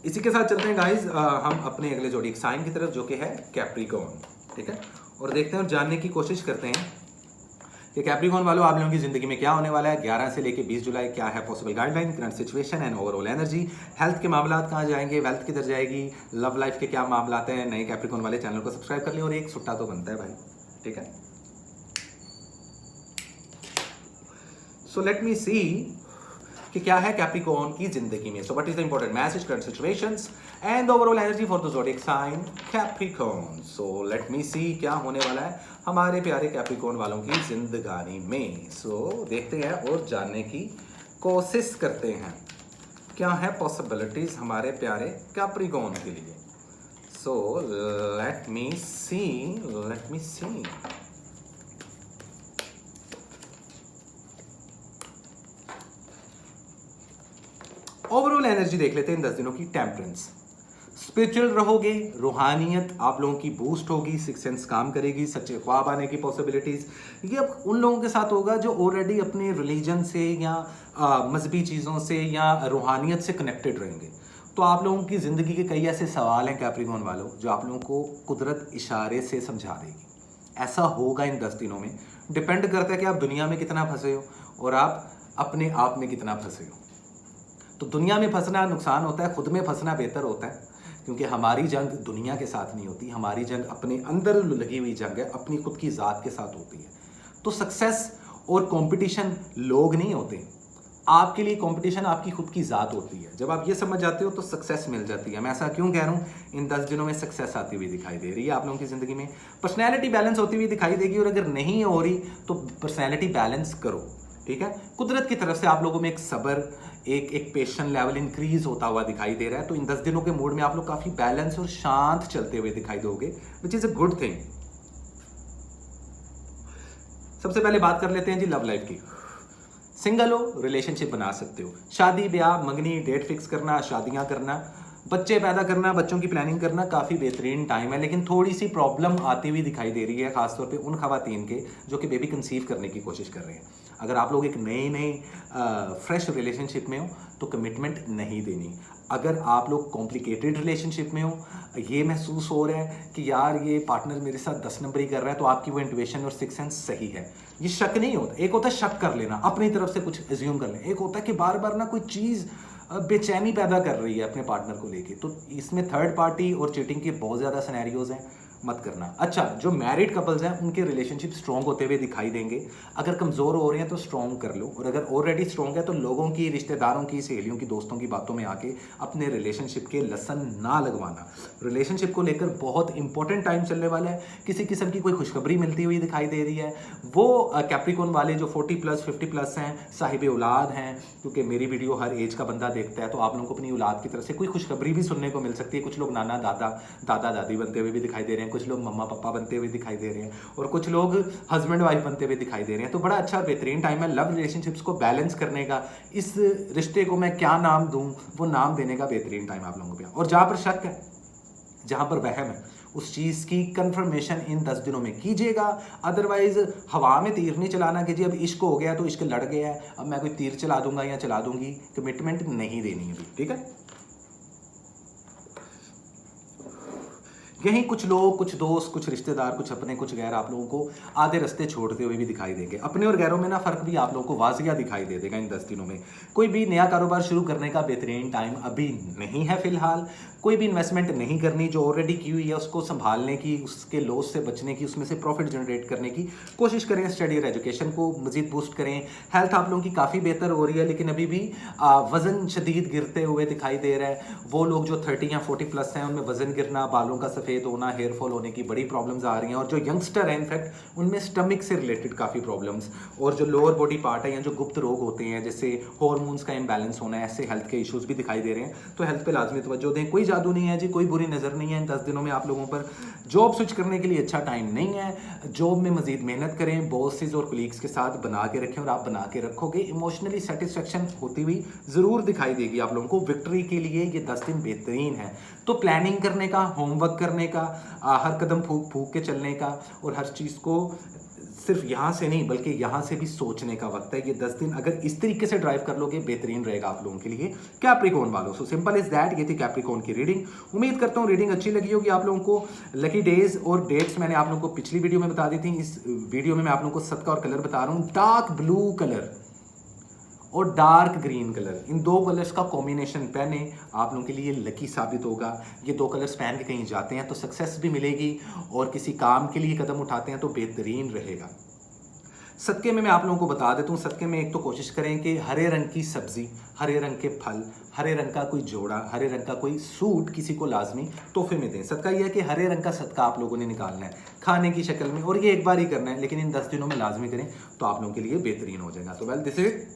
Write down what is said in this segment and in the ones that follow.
इसी के साथ चलते हैं गाइस हम अपने अगले जोड़ी साइन की तरफ, जो कि है कैप्रिकॉर्न। ठीक है, और देखते हैं और जानने की कोशिश करते हैं कि कैप्रिकॉर्न वालों आप लोगों की जिंदगी में क्या होने वाला है 11 से लेकर 20 जुलाई। क्या है possible guideline, current situation and overall energy. Health के मामला कहाँ जाएंगे, वेल्थ किधर जाएगी, लव लाइफ के क्या मामला हैं। नए कैप्रिकॉर्न वाले चैनल को सब्सक्राइब कर लें और एक सुट्टा तो बनता है भाई। ठीक है, सो लेट मी सी कि क्या है कैप्रिकॉर्न की जिंदगी में। So what is the important message, current situations and overall energy for the zodiac sign Capricorn. So let me see क्या होने वाला है हमारे प्यारे कैप्रिकॉर्न वालों की जिंदगानी में। सो देखते हैं और जानने की कोशिश करते हैं क्या है पॉसिबिलिटीज हमारे प्यारे कैप्रिकॉर्न के लिए। सो लेट मी सी ओवरऑल एनर्जी देख लेते हैं इन 10 दिनों की। टेम्परेंस, स्पिरिचुअल रहोगे, रूहानियत आप लोगों की बूस्ट होगी, सिक्स सेंस काम करेगी, सच्चे ख्वाब आने की पॉसिबिलिटीज। ये अब उन लोगों के साथ होगा जो ऑलरेडी अपने रिलीजन से या मजहबी चीज़ों से या रूहानियत से कनेक्टेड रहेंगे। तो आप लोगों की ज़िंदगी के कई ऐसे सवाल हैं कैप्रिकॉर्न वालों जो आप लोगों को कुदरत इशारे से समझा देगी। ऐसा होगा इन 10 दिनों में। डिपेंड करता है कि आप दुनिया में कितना फंसे हो और आप अपने आप में कितना फंसे हो। तो दुनिया में फंसना नुकसान होता है, खुद में फंसना बेहतर होता है, क्योंकि हमारी जंग दुनिया के साथ नहीं होती, हमारी जंग अपने अंदर लगी हुई जंग है, अपनी खुद की ज़ात के साथ होती है। तो सक्सेस और कंपटीशन लोग नहीं होते, आपके लिए कंपटीशन आपकी खुद की ज़ात होती है। जब आप ये समझ जाते हो तो सक्सेस मिल जाती है। मैं ऐसा क्यों कह रहा हूँ, इन 10 दिनों में सक्सेस आती हुई दिखाई दे रही है आप लोगों की ज़िंदगी में। पर्सनैलिटी बैलेंस होती हुई दिखाई देगी, और अगर नहीं हो रही तो पर्सनैलिटी बैलेंस करो। ठीक है, कुदरत की तरफ से आप लोगों में एक सब्र, एक पेशेंट लेवल इंक्रीज होता हुआ दिखाई दे रहा है। तो इन 10 दिनों के मूड में आप लोग काफी बैलेंस और शांत चलते हुए दिखाई दोगे, which is a good thing. सबसे पहले बात कर लेते हैं जी लव लाइफ की। सिंगल हो, रिलेशनशिप बना सकते हो। शादी ब्याह मंगनी, डेट फिक्स करना, शादियां करना, बच्चे पैदा करना, बच्चों की प्लानिंग करना काफ़ी बेहतरीन टाइम है। लेकिन थोड़ी सी प्रॉब्लम आती हुई दिखाई दे रही है, खासतौर पे उन खवातीन के जो कि बेबी कंसीव करने की कोशिश कर रहे हैं। अगर आप लोग एक नए फ्रेश रिलेशनशिप में हो तो कमिटमेंट नहीं देनी। अगर आप लोग कॉम्प्लिकेटेड रिलेशनशिप में हो, ये महसूस हो रहा है कि यार ये पार्टनर मेरे साथ 10 नंबरी कर रहा है, तो आपकी वो इंट्यूशन और सिक्स सेंस सही है। ये शक नहीं होता, एक होता है शक कर लेना, अपनी तरफ से कुछ एज्यूम कर लेना, एक होता है कि बार बार ना कोई चीज़ बेचैनी पैदा कर रही है अपने पार्टनर को लेके। तो इसमें थर्ड पार्टी और चीटिंग के बहुत ज़्यादा सिनेरियोज हैं, मत करना। अच्छा, जो मैरिड कपल्स हैं उनके रिलेशनशिप स्ट्रॉन्ग होते हुए दिखाई देंगे। अगर कमज़ोर हो रहे हैं तो स्ट्रॉन्ग कर लो, और अगर ऑलरेडी स्ट्रॉन्ग है तो लोगों की, रिश्तेदारों की, सहेलियों की, दोस्तों की बातों में आके अपने रिलेशनशिप के लसन ना लगवाना। रिलेशनशिप को लेकर बहुत इंपॉर्टेंट टाइम चलने वाला है। किसी किस्म की कोई खुशखबरी मिलती हुई दिखाई दे रही है। वो कैप्रिकॉर्न वाले जो 40+ 50+ हैं, साहिब औलाद हैं, क्योंकि मेरी वीडियो हर एज का बंदा देखता है, तो आप लोगों को अपनी औलाद की तरफ से कोई खुशखबरी भी सुनने को मिल सकती है। कुछ लोग नाना दादा दादी बनते हुए भी दिखाई दे रहे हैं, कुछ लोग मम्मा पापा बनते हुए दिखाई दे रहे हैं, और कुछ लोग हस्बैंड वाइफ बनते हुए दिखाई दे रहे हैं। तो बड़ा अच्छा बेहतरीन टाइम है लव रिलेशनशिप्स को बैलेंस करने का। इस रिश्ते को मैं क्या नाम दूं, वो नाम देने का बेहतरीन टाइम आप लोगों पे। और जहां पर शक है, जहां पर वहम है, उस चीज की कंफर्मेशन इन 10 दिनों में कीजिएगा। अदरवाइज हवा में तीर नहीं चलाना कि जी अब इश्क हो गया तो इश्क लड़ गया है, अब मैं कोई तीर चला दूंगा या चला दूंगी। कमिटमेंट नहीं देनी है, ठीक है। यहीं कुछ लोग, कुछ दोस्त, कुछ रिश्तेदार, कुछ अपने, कुछ गैर आप लोगों को आधे रास्ते छोड़ते हुए भी दिखाई देंगे। अपने और गैरों में ना फर्क भी आप लोगों को वाजिया दिखाई दे देगा इन 10 दिनों में। कोई भी नया कारोबार शुरू करने का बेहतरीन टाइम अभी नहीं है फिलहाल। कोई भी इन्वेस्टमेंट नहीं करनी, जो ऑलरेडी की हुई है उसको संभालने की, उसके लॉस से बचने की, उसमें से प्रॉफिट जनरेट करने की कोशिश करें। स्टडी और एजुकेशन को मजीद बूस्ट करें। हेल्थ आप लोगों की काफ़ी बेहतर हो रही है, लेकिन अभी भी वजन शदीद गिरते हुए दिखाई दे रहा है। वो लोग जो 30 या 40+ हैं उनमें वजन गिरना, बालों का सफ़ेद होना, हेयर फॉल होने की बड़ी प्रॉब्लम्स आ रही हैं। और जो यंगस्टर हैं इनफैक्ट उनमें स्टमक से रिलेटेड काफ़ी प्रॉब्लम्स, और जो लोअर बॉडी पार्ट है या जो गुप्त रोग होते हैं जैसे हार्मोन्स का इम्बैलेंस होना, ऐसे हेल्थ के इश्यूज भी दिखाई दे रहे हैं। तो हेल्थ पे लाजमी तवज्जो दें। कोई जादू नहीं है जी, कोई बुरी नज़र नहीं है इन 10 दिनों में आप लोगों पर। जॉब स्विच करने के लिए अच्छा टाइम नहीं है। जॉब में मजीद मेहनत करें, बॉसेस और कलीग्स के साथ बना के रखें, और आप बना के रखोगे इमोशनली सेटिस्फेक्शन होती हुई ज़रूर दिखाई देगी आप लोगों को। विक्ट्री के लिए ये 10 दिन बेहतरीन है। तो प्लानिंग करने का, होमवर्क करने का, हर कदम फूक फूक के चलने का, और हर चीज़ को सिर्फ यहाँ से नहीं बल्कि यहाँ से भी सोचने का वक्त है। ये 10 दिन अगर इस तरीके से ड्राइव कर लोगे बेहतरीन रहेगा आप लोगों के लिए कैप्रिकॉर्न वालों। सो सिंपल इज दैट, ये थी कैप्रिकॉर्न की रीडिंग। उम्मीद करता हूँ रीडिंग अच्छी लगी होगी आप लोगों को। लकी डेज और डेट्स मैंने आप लोगों को पिछली वीडियो में बता दी थी। इस वीडियो में मैं आप लोगों को 7 का और कलर बता रहा हूँ। डार्क ब्लू कलर और डार्क ग्रीन कलर, इन 2 कलर्स का कॉम्बिनेशन पहने आप लोगों के लिए लकी साबित होगा। ये 2 कलर्स पहन के कहीं जाते हैं तो सक्सेस भी मिलेगी और किसी काम के लिए कदम उठाते हैं तो बेहतरीन रहेगा। सदके में मैं आप लोगों को बता देता हूँ, सदके में एक तो कोशिश करें कि हरे रंग की सब्जी, हरे रंग के फल, हरे रंग का कोई जोड़ा, हरे रंग का कोई सूट किसी को लाजमी तोहफे में दें। सदका यह है कि हरे रंग का सदका आप लोगों ने निकालना है खाने की शक्ल में, और ये एक बार ही करना है, लेकिन इन 10 दिनों में लाजमी करें तो आप लोगों के लिए बेहतरीन हो जाएगा। तो वेल दिस इज,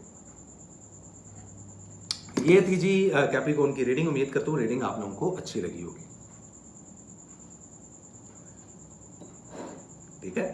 ये थी जी कैप्रिकॉर्न की रीडिंग। उम्मीद करता हूँ रीडिंग आप लोगों को अच्छी लगी होगी। ठीक है,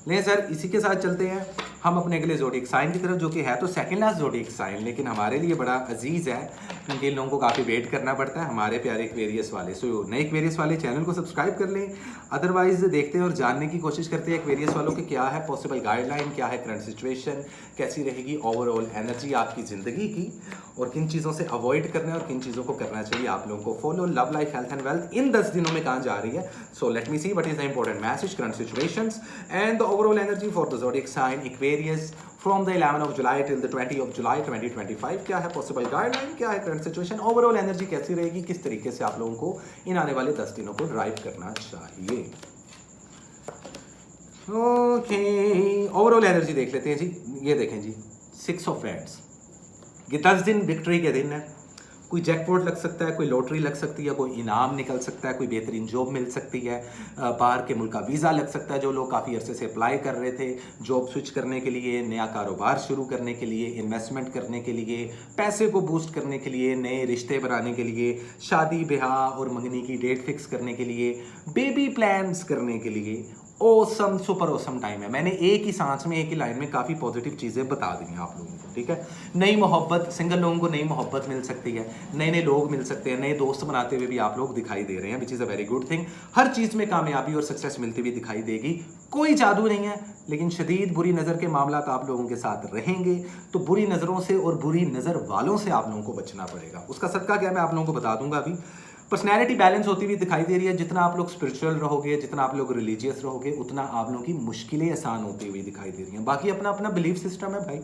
नहीं सर, इसी के साथ चलते हैं हम अपने अगले ज़ोडिएक साइन की तरफ, जो कि है तो सेकंड लास्ट ज़ोडिएक साइन, लेकिन हमारे लिए बड़ा अजीज़ है क्योंकि इन लोगों को काफ़ी वेट करना पड़ता है, हमारे प्यारे एक्वेरियस वाले। सो नए एक्वेरियस वाले चैनल को सब्सक्राइब कर लें। अदरवाइज देखते हैं और जानने की कोशिश करते हैं एक्वेरियस वालों के क्या है पॉसिबल गाइडलाइन, क्या है करंट सिचुएशन, कैसी रहेगी ओवरऑल एनर्जी आपकी ज़िंदगी की, और किन चीज़ों से अवॉइड करना है और किन चीज़ों को करना चाहिए आप लोगों को follow. Love life health and wealth इन 10 दिनों में कहाँ जा रही है। So let me see what is the important message, current situations and the overall energy for the zodiac sign Aquarius from the 11 of July till the 20 of July 2025। क्या है possible guideline, क्या है करंट सिचुएशन, ओवरऑल एनर्जी कैसी रहेगी, किस तरीके से आप लोगों को इन आने वाले 10 दिनों को ड्राइव करना चाहिए। ओके, ओवरऑल एनर्जी देख लेते हैं जी। ये देखें जी, 6 of Wands, ये 10 दिन विक्ट्री के दिन है। कोई जैकपॉट लग सकता है, कोई लॉटरी लग सकती है, कोई इनाम निकल सकता है, कोई बेहतरीन जॉब मिल सकती है, बाहर के मुल्क का वीज़ा लग सकता है। जो लोग काफ़ी अरसे से अप्लाई कर रहे थे जॉब स्विच करने के लिए, नया कारोबार शुरू करने के लिए, इन्वेस्टमेंट करने के लिए, पैसे को बूस्ट करने के लिए, नए रिश्ते बनाने के लिए, शादी ब्याह और मंगनी की डेट फिक्स करने के लिए, बेबी प्लान्स करने के लिए, ओसम सुपर ओसम टाइम है। मैंने एक ही सांस में एक ही लाइन में काफ़ी पॉजिटिव चीज़ें बता दी हैं आप लोगों को। ठीक है, नई मोहब्बत, सिंगल लोगों को नई मोहब्बत मिल सकती है, नए नए लोग मिल सकते हैं, नए दोस्त बनाते हुए भी आप लोग दिखाई दे रहे हैं, which is a very good thing. हर चीज़ में कामयाबी और सक्सेस मिलती हुई दिखाई देगी। कोई जादू नहीं है, लेकिन शदीद बुरी नज़र के मामला आप लोगों के साथ रहेंगे, तो बुरी नज़रों से और बुरी नज़र वालों से आप लोगों को बचना पड़ेगा। उसका सदका क्या मैं आप लोगों को बता दूंगा अभी। पर्सनैलिटी बैलेंस होती हुई दिखाई दे रही है। जितना आप लोग स्पिरिचुअल रहोगे, जितना आप लोग रिलीजियस रहोगे, उतना आप लोगों की मुश्किलें आसान होती हुई दिखाई दे रही हैं। बाकी अपना अपना बिलीफ सिस्टम है भाई,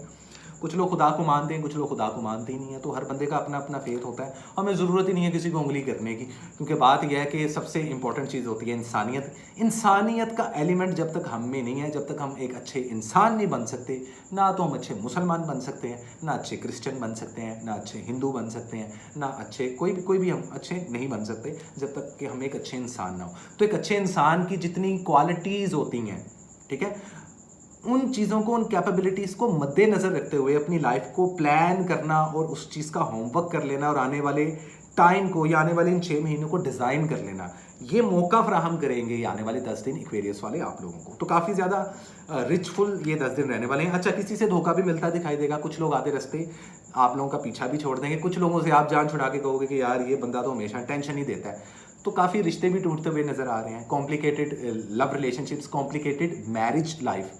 कुछ लोग खुदा को मानते हैं, कुछ लोग खुदा को मानते ही नहीं है, तो हर बंदे का अपना अपना फेथ होता है। हमें ज़रूरत ही नहीं है किसी को उंगली करने की, क्योंकि बात यह है कि सबसे इंपॉर्टेंट चीज़ होती है इंसानियत। इंसानियत का एलिमेंट जब तक हम में नहीं है, जब तक हम एक अच्छे इंसान नहीं बन सकते, ना तो हम अच्छे मुसलमान बन सकते हैं, ना अच्छे क्रिश्चियन बन सकते हैं, ना अच्छे हिंदू बन सकते हैं, ना अच्छे कोई भी हम अच्छे नहीं बन सकते जब तक कि हम एक अच्छे इंसान ना हो। तो एक अच्छे इंसान की जितनी क्वालिटीज़ होती हैं, ठीक है, उन चीज़ों को, उन कैपेबिलिटीज़ को मद्देनज़र रखते हुए अपनी लाइफ को प्लान करना और उस चीज़ का होमवर्क कर लेना और आने वाले टाइम को या आने वाले इन 6 महीनों को डिज़ाइन कर लेना, ये मौका फराहम करेंगे ये आने वाले 10 दिन एक्वेरियस वाले आप लोगों को। तो काफ़ी ज़्यादा रिचफुल ये 10 दिन रहने वाले हैं। अच्छा, किसी से धोखा भी मिलता दिखाई देगा, कुछ लोग आधे रास्ते आप लोगों का पीछा भी छोड़ देंगे, कुछ लोगों से आप जान छुड़ा के कहोगे कि यार ये बंदा तो हमेशा टेंशन ही देता है। तो काफ़ी रिश्ते भी टूटते हुए नज़र आ रहे हैं। Complicated love relationships, complicated marriage life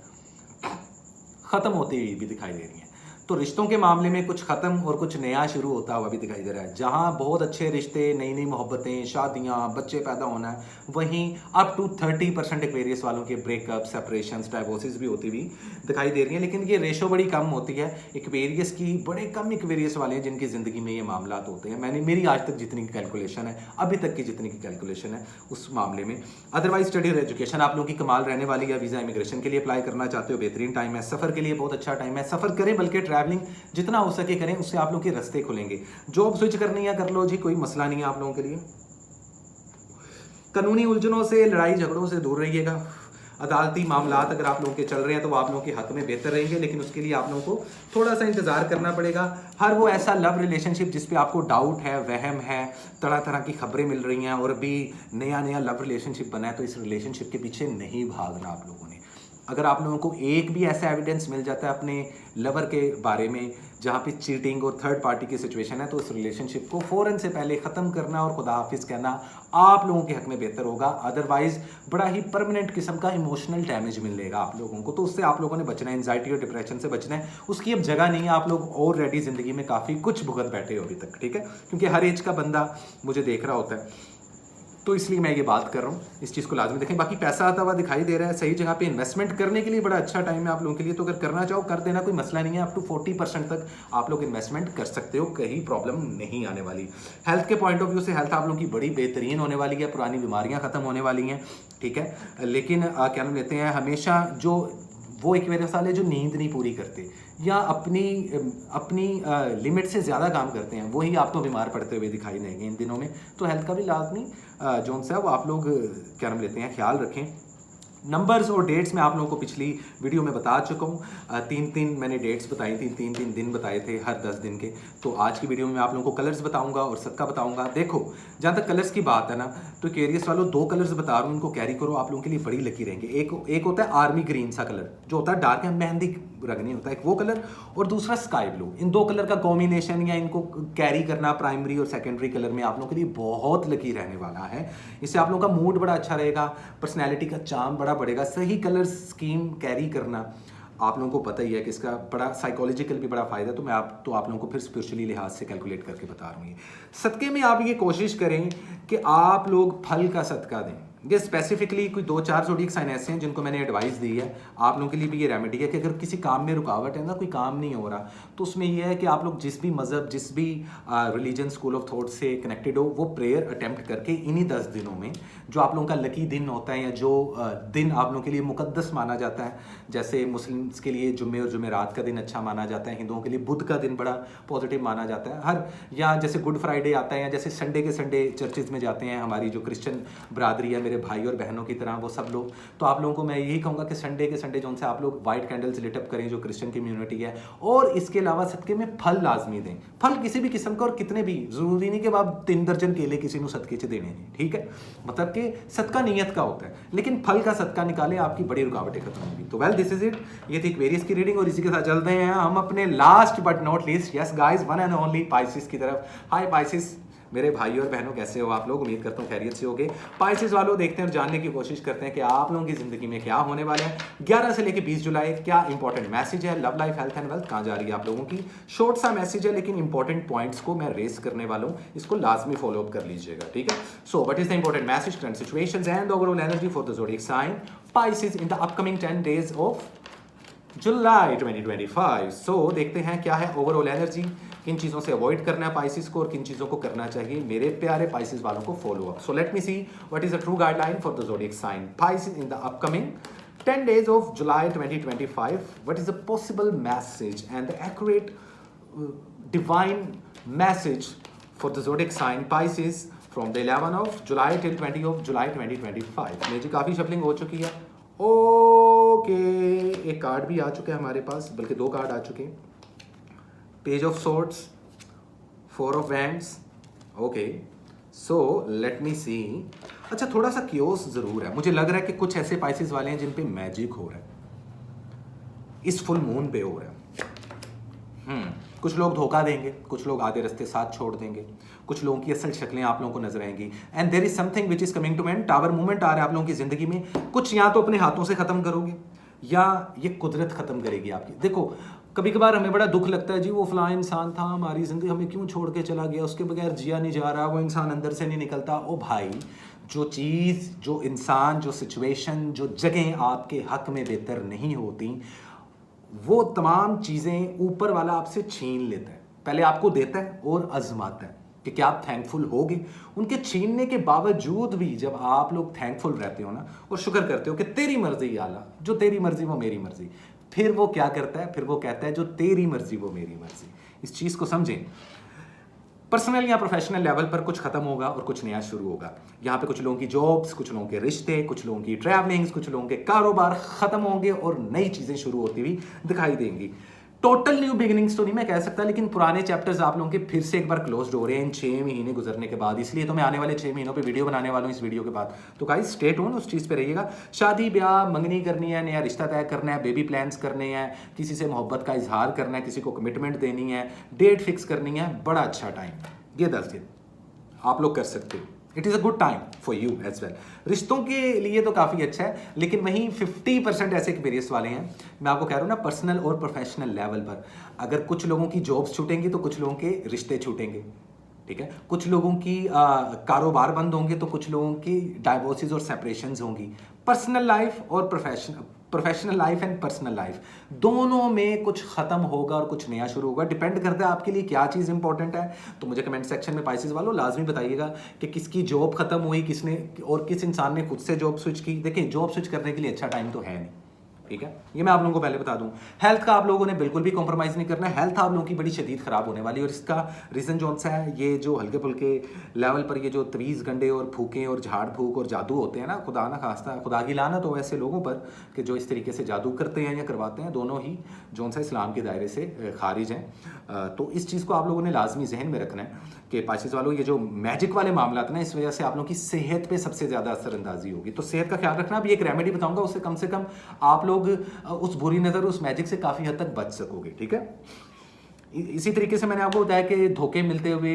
ख़त्म होती हुई भी दिखाई दे रही हैं। तो रिश्तों के मामले में कुछ ख़त्म और कुछ नया शुरू होता हुआ भी दिखाई दे रहा है। जहाँ बहुत अच्छे रिश्ते, नई नई मोहब्बतें, शादियाँ, बच्चे पैदा होना है, वहीं अप टू 30% एक्वेरियस वालों के ब्रेकअप, सेपरेशंस, डाइवोर्सेस भी होती हुई दिखाई दे रही हैं। लेकिन ये रेशो बड़ी कम होती है एक्वेरियस की। बड़े कम एक्वेरियस वाले हैं जिनकी ज़िंदगी में ये मामला होते हैं। मेरी आज तक जितनी कैलकुलेशन है, अभी तक की जितनी की कैलकुलेशन है उस मामले में। अदरवाइज स्टडी और एजुकेशन आप लोगों की कमाल रहने वाली है। वीज़ा इमिग्रेशन के लिए अप्लाई करना चाहते हो, बेहतरीन टाइम है। सफ़र के लिए बहुत अच्छा टाइम है, सफ़र करें, बल्कि ट्रैवलिंग जितना हो सके करें, उससे आप लोगों के रास्ते खुलेंगे। जॉब स्विच करनी है कर लो जी, कोई मसला नहीं है आप लोगों के लिए। कानूनी उलझनों से, लड़ाई झगड़ों से दूर रहिएगा। अदालती मामलात अगर आप लोगों के चल रहे हैं तो वो आप लोगों के हक में बेहतर रहेंगे, लेकिन उसके लिए आप लोगों को थोड़ा सा इंतजार करना पड़ेगा। हर वो ऐसा लव रिलेशनशिप जिस पे आपको डाउट है, वहम है, तरह तरह की खबरें मिल रही हैं और अभी नया नया लव रिलेशनशिप बना है, तो इस रिलेशनशिप के पीछे नहीं भागना आप लोगों ने। अगर आप लोगों को एक भी ऐसा एविडेंस मिल जाता है अपने लवर के बारे में, जहाँ पे चीटिंग और थर्ड पार्टी की सिचुएशन है, तो उस रिलेशनशिप को फ़ौरन से पहले ख़त्म करना और खुदा हाफिज़ कहना आप लोगों के हक में बेहतर होगा। अदरवाइज़ बड़ा ही परमानेंट किस्म का इमोशनल डैमेज मिलेगा आप लोगों को, तो उससे आप लोगों ने बचना है, एंजाइटी और डिप्रेशन से बचना है। उसकी अब जगह नहीं है, आप लोग ऑलरेडी ज़िंदगी में काफ़ी कुछ भुगत बैठे हो अभी तक, ठीक है, क्योंकि हर एज का बंदा मुझे देख रहा होता है, तो इसलिए मैं ये बात कर रहा हूँ। इस चीज़ को लाजमी देखें। बाकी पैसा आता हुआ दिखाई दे रहा है, सही जगह पे इन्वेस्टमेंट करने के लिए बड़ा अच्छा टाइम है आप लोगों के लिए, तो अगर करना चाहो कर देना, कोई मसला नहीं है। अप टू 40% तक आप लोग इन्वेस्टमेंट कर सकते हो, कहीं प्रॉब्लम नहीं आने वाली। हेल्थ के पॉइंट ऑफ व्यू से हेल्थ आप लोगों की बड़ी बेहतरीन होने वाली है, पुरानी बीमारियाँ ख़त्म होने वाली हैं, ठीक है। लेकिन क्या नाम लेते हैं, हमेशा जो वो एक मेरे साल है जो नींद नहीं पूरी करते या अपनी अपनी लिमिट से ज़्यादा काम करते हैं, वही आपको बीमार पड़ते हुए दिखाई देंगे इन दिनों में। तो हेल्थ का भी लाजमी जो सा है वो आप लोग क्या नाम लेते हैं ख्याल रखें। नंबर्स और डेट्स मैं आप लोगों को पिछली वीडियो में बता चुका हूँ। तीन मैंने डेट्स बताई थी, तीन दिन बताए थे हर 10 दिन के। तो आज की वीडियो में मैं आप लोगों को कलर्स बताऊंगा और सदका बताऊंगा। देखो जहाँ तक कलर्स की बात है ना, तो एक्वेरियस वालों 2 कलर्स बता रहा हूँ, इनको कैरी करो, आप लोगों के लिए बड़ी लकी रहेंगे। एक होता है आर्मी ग्रीन सा कलर जो होता है डार्क है, मेहंदी रंग नहीं होता, एक वो कलर, और दूसरा स्काई ब्लू। इन 2 कलर का कॉम्बिनेशन या इनको कैरी करना प्राइमरी और सेकेंडरी कलर में आप लोगों के लिए बहुत लकी रहने वाला है। इससे आप लोगों का मूड बड़ा अच्छा रहेगा, पर्सनैलिटी का चार्म बड़ा बढ़ेगा। सही कलर स्कीम कैरी करना आप लोगों को पता ही है कि इसका बड़ा साइकोलॉजिकल भी बड़ा फ़ायदा। तो मैं आप लोगों को फिर स्पिरिचुअली लिहाज से कैलकुलेट करके बता रहा हूँ। ये सदक़े में आप ये कोशिश करें कि आप लोग फल का सदका दें। ये स्पेसिफिकली कोई 2-4 ज़ोडिएक साइन ऐसे हैं जिनको मैंने एडवाइस दी है। आप लोगों के लिए भी ये रेमेडी है कि अगर किसी काम में रुकावट है ना, कोई काम नहीं हो रहा, तो उसमें यह है कि आप लोग जिस भी मज़हब, जिस भी रिलीजन, स्कूल ऑफ थॉट से कनेक्टेड हो, वो प्रेयर अटेम्प्ट करके इन्हीं 10 दिनों में जो आप लोगों का लकी दिन होता है या जो दिन आप लोगों के लिए मुकद्दस माना जाता है, जैसे मुस्लिम्स के लिए जुम्मे और जुमेरात का दिन अच्छा माना जाता है, हिंदुओं के लिए बुध का दिन बड़ा पॉजिटिव माना जाता है, हर या जैसे गुड फ्राइडे आता है, या जैसे संडे के संडे चर्चेज़ में जाते हैं हमारी जो क्रिश्चियन बरादरी है, मेरे भाई और बहनों की तरह वो सब लोग। तो आप लोगों को मैं यही कहूँगा कि संडे के संडे जो से आप लोग वाइट कैंडल्स लिटअप करें जो क्रिश्चियन कम्युनिटी है। और इसके अलावा सदके में फल लाजमी दें, फल किसी भी किस्म का, और कितने भी, ज़रूरी नहीं कि आप 3 दर्जन केले किसी को सदके से देने हैं, ठीक है, मतलब कि सदका नीयत का होता है, लेकिन फल का सदका निकालें, आपकी बड़ी रुकावटें खत्म होंगी। तो वेल दिस इज इट, ये थी एक्वेरियस की रीडिंग। और इसी के साथ चलते हैं हम अपने last but not least, yes guys, one and only Pisces की तरफ। हाय पाइसेस, मेरे भाई और बहनों, कैसे हो आप लोग? उम्मीद करता हूँ खैरियत से होगे। पाइसेस वालों, देखते हैं और जानने की कोशिश करते हैं कि आप लोगों की ज़िंदगी में क्या होने वाला है 11 से लेकर 20 जुलाई। क्या इंपॉर्टेंट मैसेज है, love life, health and wealth कहाँ जा रही है आप लोगों की। शॉर्ट सा मैसेज है, लेकिन इंपॉर्टेंट पॉइंट्स को मैं रेस करने वाला हूँ, इसको लाजमी फॉलो अप कर लीजिएगा, ठीक है। So what is the important message, current situations and overall energy for the zodiac sign Pisces in the upcoming 10 days of July 2025। सो देखते हैं क्या है ओवरऑल एनर्जी, किन चीज़ों से अवॉइड करना है पाइसिस को और किन चीज़ों को करना चाहिए मेरे प्यारे पाइसिस वालों को follow up. So let me see what is the true guideline for the zodiac sign Pisces in the upcoming 10 days of July 2025. What is the possible message and the accurate divine message for the zodiac sign Pisces from the 11 of July till 20 of July 2025? मेरी काफ़ी shuffling हो चुकी है। Okay, एक card भी आ चुका है हमारे पास, बल्कि 2 कार्ड आ चुके हैं। Page of swords, 4 of wands. Okay, so let me see. अच्छा, थोड़ा सा क्योस जरूर है, मुझे लग रहा है कि कुछ ऐसे पाइसेस वाले हैं जिन पे मैजिक हो रहा है, इस फुल मून पे हो रहा है। कुछ लोग धोखा देंगे, कुछ लोग आधे रास्ते साथ छोड़ देंगे, कुछ लोगों की असल शक्लें आप लोगों को नजर आएंगी। And there is something which is coming to end, tower movement आ रहा है आप लोगों की जिंदगी में। कुछ या तो अपने हाथों से खत्म करोगे या ये कुदरत खत्म करेगी आपकी। देखो, कभी कभार हमें बड़ा दुख लगता है, जी वो फलां इंसान था हमारी जिंदगी, हमें क्यों छोड़ के चला गया, उसके बगैर जिया नहीं जा रहा, वो इंसान अंदर से नहीं निकलता। ओ भाई, जो चीज़, जो इंसान, जो सिचुएशन, जो जगह आपके हक में बेहतर नहीं होती, वो तमाम चीज़ें ऊपर वाला आपसे छीन लेता है। पहले आपको देता है और आजमाता है कि क्या आप थैंकफुल होगे। उनके छीनने के बावजूद भी जब आप लोग थैंकफुल रहते हो ना और शुक्र करते हो कि तेरी मर्जी आला, जो तेरी मर्जी वो मेरी मर्जी, फिर वो क्या करता है, फिर वो कहता है जो तेरी मर्जी वो मेरी मर्जी। इस चीज़ को समझें। पर्सनल या प्रोफेशनल लेवल पर कुछ खत्म होगा और कुछ नया शुरू होगा। यहाँ पे कुछ लोगों की जॉब्स, कुछ लोगों के रिश्ते, कुछ लोगों की ट्रैवलिंग्स, कुछ लोगों के कारोबार खत्म होंगे और नई चीज़ें शुरू होती हुई दिखाई देंगी। टोटल न्यू बिगिनिंग्स तो नहीं मैं कह सकता, लेकिन पुराने चैप्टर्स आप लोगों के फिर से एक बार क्लोज हो रहे हैं इन 6 महीने गुजरने के बाद। इसलिए तो मैं आने वाले 6 महीनों पे वीडियो बनाने वाला हूँ इस वीडियो के बाद। तो गाइस स्टे ट्यून, उस चीज़ पे रहिएगा। शादी ब्याह मंगनी करनी है, नया रिश्ता तय करना है, बेबी प्लान्स करने हैं, किसी से मोहब्बत का इजहार करना है, किसी को कमिटमेंट देनी है, डेट फिक्स करनी है, बड़ा अच्छा टाइम ये 10 दिन आप लोग कर सकते हो। It is a good time for you as well. रिश्तों के लिए तो काफ़ी अच्छा है, लेकिन वहीं 50% ऐसे एक्सपीरियंस वाले हैं, मैं आपको कह रहा हूँ ना, पर्सनल और प्रोफेशनल लेवल पर। अगर कुछ लोगों की जॉब्स छूटेंगी तो कुछ लोगों के रिश्ते छूटेंगे, ठीक है। कुछ लोगों की कारोबार बंद होंगे तो कुछ लोगों की डाइवोर्सेस और सेपरेशंस होंगी। पर्सनल लाइफ और professional life and personal life दोनों में कुछ खत्म होगा और कुछ नया शुरू होगा। डिपेंड करता है आपके लिए क्या चीज़ इंपॉर्टेंट है। तो मुझे कमेंट सेक्शन में पाइसेस वालों लाजमी बताइएगा कि किसकी जॉब खत्म हुई, किसने और किस इंसान ने खुद से जॉब स्विच की। देखिए जॉब स्विच करने के लिए अच्छा टाइम तो है नहीं, ठीक है, ये मैं आप लोगों को पहले बता दूं। हेल्थ का आप लोगों ने बिल्कुल भी कॉम्प्रोमाइज़ नहीं करना है। हेल्थ आप लोगों की बड़ी शदीद ख़राब होने वाली है, और इसका रीज़न जो सा है, ये जो हल्के फुल्के लेवल पर ये जो तवीज़ गंडे और फूकें और झाड़ फूक और जादू होते हैं ना, खुदा ना खास्ता, खुदा की लानत हो ऐसे लोगों पर कि जो इस तरीके से जादू करते हैं या करवाते हैं, दोनों ही जो सा इस्लाम के दायरे से खारिज हैं। तो इस चीज़ को आप लोगों ने लाजमी जहन में रखना है कि पाइसेस वालों ये जो मैजिक वाले मामला ना, इस वजह से आप लोगों की सेहत पे सबसे ज़्यादा असरअंदाजी होगी। तो सेहत का ख्याल रखना। अभी एक रेमेडी बताऊंगा, उससे कम आप लोग उस बुरी नज़र, उस मैजिक से काफ़ी हद तक बच सकोगे, ठीक है। इसी तरीके से मैंने आपको बताया कि धोखे मिलते हुए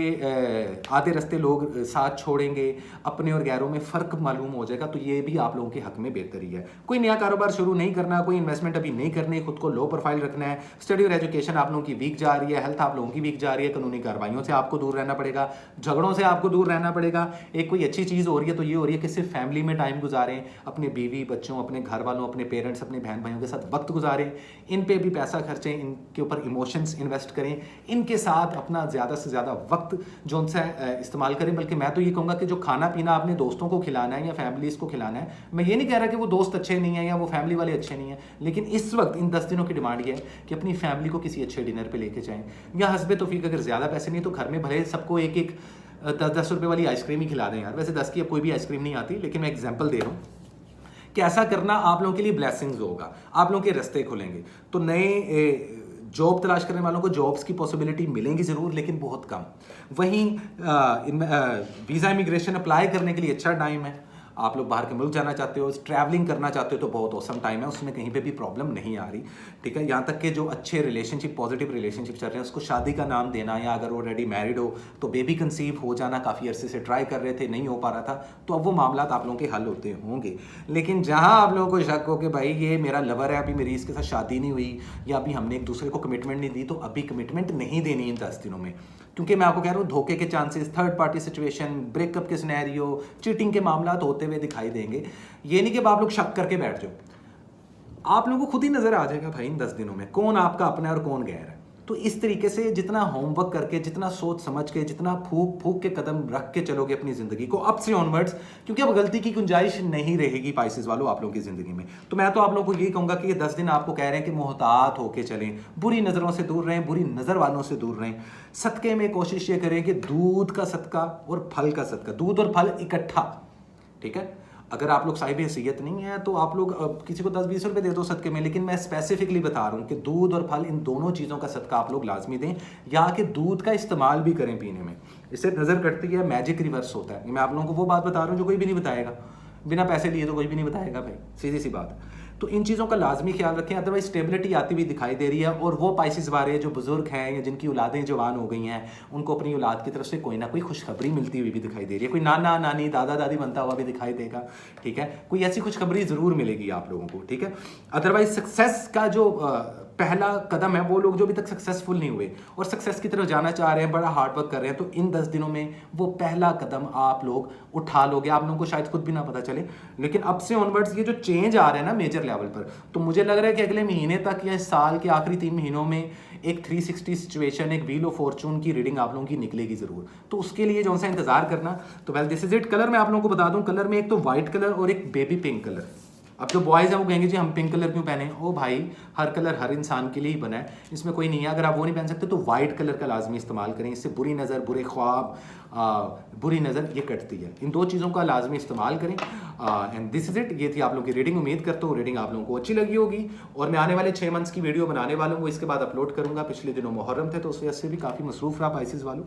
आधे रास्ते लोग साथ छोड़ेंगे, अपने और गैरों में फ़र्क मालूम हो जाएगा। तो ये भी आप लोगों के हक में बेहतरी है। कोई नया कारोबार शुरू नहीं करना, कोई इन्वेस्टमेंट अभी नहीं करनी, खुद को लो प्रोफाइल रखना है। स्टडी और एजुकेशन आप लोगों की वीक जा रही है, हेल्थ आप लोगों की वीक जा रही है, कानूनी कार्रवाइयों से आपको दूर रहना पड़ेगा, झगड़ों से आपको दूर रहना पड़ेगा। एक कोई अच्छी चीज़ हो रही है तो ये हो रही है कि सिर्फ फैमिली में टाइम गुजारें, अपने बीवी बच्चों, अपने घर वालों, अपने पेरेंट्स, अपने बहन भाइयों के साथ वक्त गुजारें, इन पर भी पैसा खर्चें, इनके ऊपर इमोशंस इन्वेस्ट करें, इनके साथ अपना ज़्यादा से ज़्यादा वक्त जो उनसे इस्तेमाल करें। बल्कि मैं तो ये कहूँगा कि जो खाना पीना अपने दोस्तों को खिलाना है या फैमिलीज़ को खिलाना है, मैं ये नहीं कह रहा कि वो दोस्त अच्छे नहीं हैं या वो फैमिली वाले अच्छे नहीं हैं, लेकिन इस वक्त इन 10 दिनों की डिमांड ये है कि अपनी फैमिली को किसी अच्छे डिनर पे लेके जाएं, या हस्बे तौफीक अगर ज़्यादा पैसे नहीं तो घर में भले सबको एक 10-10 रुपये वाली आइसक्रीम ही खिला दें यार। वैसे 10 की अब कोई भी आइसक्रीम नहीं आती, लेकिन मैं एग्जाम्पल दे रहा हूँ कि ऐसा करना आप लोगों के लिए ब्लेसिंग्स होगा, आप लोगों के रास्ते खुलेंगे। तो नए जॉब तलाश करने वालों को जॉब्स की पॉसिबिलिटी मिलेंगी ज़रूर, लेकिन बहुत कम। वहीं वीज़ा इमिग्रेशन अप्लाई करने के लिए अच्छा टाइम है। आप लोग बाहर के मुल्क जाना चाहते हो, ट्रैवलिंग करना चाहते हो तो बहुत औसम टाइम है, उसमें कहीं पे भी प्रॉब्लम नहीं आ रही, ठीक है। यहाँ तक कि जो अच्छे रिलेशनशिप, पॉजिटिव रिलेशनशिप चल रहे हैं, उसको शादी का नाम देना, या अगर ऑलरेडी मैरिड हो तो बेबी कंसीव हो जाना, काफ़ी अरसे से ट्राई कर रहे थे नहीं हो पा रहा था, तो अब वो मामला आप लोगों के हल होते होंगे। लेकिन जहाँ आप लोगों को शक हो कि भाई ये मेरा लवर है, अभी मेरी इसके साथ शादी नहीं हुई, या अभी हमने एक दूसरे को कमिटमेंट नहीं दी, तो अभी कमिटमेंट नहीं देनी इन 10 दिनों में। क्योंकि मैं आपको कह रहा हूँ धोखे के chances, third party situation, breakup के सिनेरियो, चीटिंग के मामला होते हुए दिखाई देंगे। ये नहीं कि अब आप लोग शक करके बैठ जाओ, आप लोगों को खुद ही नजर आ जाएगा भाई इन 10 दिनों में कौन आपका अपना है और कौन गैर है। तो इस तरीके से जितना होमवर्क करके, जितना सोच समझ के, जितना फूक फूक के कदम रख के चलोगे अपनी ज़िंदगी को अब से ऑनवर्ड्स, क्योंकि अब गलती की गुंजाइश नहीं रहेगी पाइसेस वालों आप लोगों की ज़िंदगी में। तो मैं तो आप लोगों को यही कहूँगा कि ये 10 दिन आपको कह रहे हैं कि मोहतात होके चलें, बुरी नज़रों से दूर रहें, बुरी नज़र वालों से दूर रहें। सदक़े में कोशिश ये करें कि दूध का सदका और फल का सदका, दूध और फल इकट्ठा, ठीक है। अगर आप लोग साहिब हैसियत नहीं है तो आप लोग किसी को 10-20 रुपये दे दो सदके में, लेकिन मैं स्पेसिफिकली बता रहा हूँ कि दूध और फल, इन दोनों चीज़ों का सदका आप लोग लाजमी दें, या कि दूध का इस्तेमाल भी करें पीने में। इससे नज़र कटती है, मैजिक रिवर्स होता है। मैं आप लोगों को वो बात बता रहा हूँ जो कोई भी नहीं बताएगा, बिना पैसे लिए तो कोई भी नहीं बताएगा भाई, सीधी सी बात। तो इन चीज़ों का लाजमी ख्याल रखें, अदरवाइज स्टेबिलिटी आती हुई दिखाई दे रही है। और वो पाइसेस वाले जो बुजुर्ग हैं या जिनकी औलादें जवान हो गई हैं, उनको अपनी औलाद की तरफ से कोई ना कोई खुशखबरी मिलती हुई भी दिखाई दे रही है। कोई नाना नानी, दादा दादी बनता हुआ भी दिखाई देगा, ठीक है। कोई ऐसी खुशखबरी ज़रूर मिलेगी आप लोगों को, ठीक है। अदरवाइज सक्सेस का जो पहला कदम है, वो लोग जो अभी तक सक्सेसफुल नहीं हुए और सक्सेस की तरफ जाना चाह रहे हैं, बड़ा हार्ड वर्क कर रहे हैं, तो इन 10 दिनों में वो पहला कदम आप लोग उठा लोगे। आप लोगों को शायद खुद भी ना पता चले, लेकिन अब से ऑनवर्ड्स ये जो चेंज आ रहा है ना मेजर लेवल पर, तो मुझे लग रहा है कि अगले महीने तक या इस साल के आखिरी 3 महीनों में एक 360 सिचुएशन, एक व्हील ऑफ फॉर्चून की रीडिंग आप लोगों की निकलेगी ज़रूर। तो उसके लिए जो सा इंतजार करना। तो well this is it. Colour मैं आप लोगों को बता दूं, कलर में एक तो वाइट कलर और एक बेबी पिंक कलर, अब जो बॉयज़ हैं वो कहेंगे जी हम पिंक कलर क्यों पहने। ओ भाई, हर कलर हर इंसान के लिए ही बना है, इसमें कोई नहीं है। अगर आप वो नहीं पहन सकते तो वाइट कलर का लाजमी इस्तेमाल करें, इससे बुरी नज़र, बुरे ख्वाब, बुरी नज़र ये कटती है। इन 2 चीज़ों का लाजमी इस्तेमाल करें। And this is it. ये थी आप लोगों की रीडिंग। उम्मीद करता हूँ रीडिंग आप लोगों को अच्छी लगी होगी। और मैं आने वाले 6 मंथ्स की वीडियो बनाने वाला हूँ, वो इसके बाद अपलोड करूँगा। पिछले दिनों मुहर्रम थे तो उस वजह से भी काफ़ी मसरूफ़ रहा पाइसेस वालों,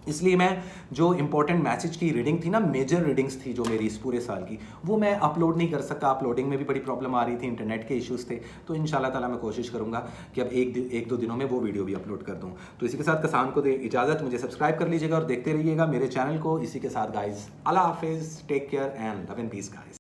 इसलिए मैं जो इंपॉर्टेंट मैसेज की रीडिंग थी ना, मेजर रीडिंग्स थी जो मेरी इस पूरे साल की, वो मैं अपलोड नहीं कर सका। अपलोडिंग में भी बड़ी प्रॉब्लम आ रही थी, इंटरनेट के इश्यूज़ थे। तो इंशाल्लाह ताला मैं कोशिश करूंगा कि अब एक दो दिनों में वो वीडियो भी अपलोड कर दूं। तो इसी के साथ कसान को दे इजाज़त, मुझे सब्सक्राइब कर लीजिएगा और देखते रहिएगा मेरे चैनल को। इसी के साथ गाइज, अल्लाह हाफिज़, take care and love and peace guys.